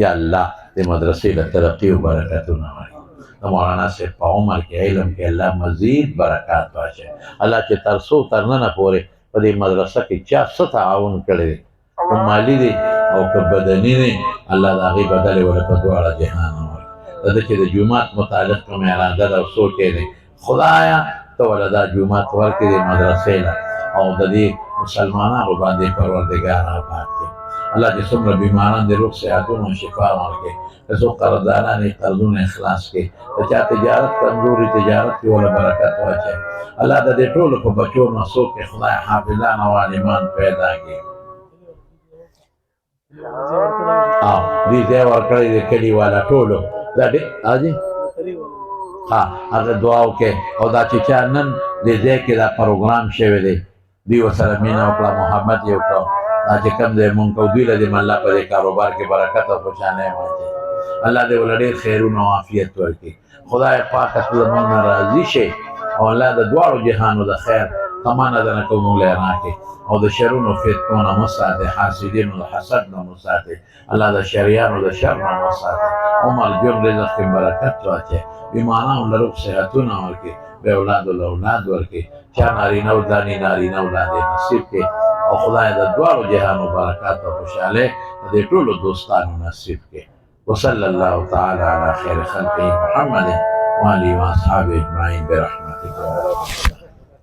یا الله د مدرسې له ترقي او برکتونه ورکړي. د مولانا صاحب په عمر کې علم کې الله مزید برکات واچوي. الله چې تر څو تر ننه پورې په دې مدرسه کې چا څه تعاون کړی دی، که مالي دی او که بدني دی، الله د هغې بدلې ورته په دواړه جهان ورکړي. د ده چې د جومات متعلق کوم اراده ده او سوچ یې دی، خدایه ته ورله دا جومات ورکړي دې مدرسې له او د دې مسلمانانو باندې پروردګار آباد کړي. الله چې څومره بیماران د روغ صحتونو شفا ورکړي، که څوک قرضداران یې قرضونه اخلاص کړي، که چا تجارت کمزوري تجارت کې ورله برکت واچوي. الله د دې ټولو په بچو نسو کې خدای حافظان او عالمان پیدا کړي. او دې ځای ورکړی د کلي والا ټولو دا حاجي هغه دعا وکړئ. او دا چې چا نن دې ځای کې دا پروګرام شوی دی، دوی ورسره مینه وکړه، محبت یې وکړه. دا چې کوم دی مونږ کوو، دوی له دې الله په دې کاروبار کې برکت او خوشحالۍ واچوي. الله دې ولله ډېر خیرونه او عافیت ورکړي. خدای پاکه ته زمونږ نه راضي شي او الله د دواړو جهانو د خیر تمانه ده نه کوو مونږ له راکړي او د شرونو فتنو نه مو ساتي، حاسدینو د حسد نه مو ساتي، الله د شریانو د شر نه مو ساتي. عمر جون رزق کې برکت واچوي، بیمارانو له روغ صحتونه ورکړي، بې اولادو له اولاد ورکړي، چا نارینه او دانې نارینه اولاد یې نصیب کړي او خدای د دواړو جهانو برکات او خوشحالۍ د دې ټولو دوستانو نصیب کړي. وصلی الله تعالی علی خیر خلقه محمد و آله و اصحابه اجمعین برحمتک.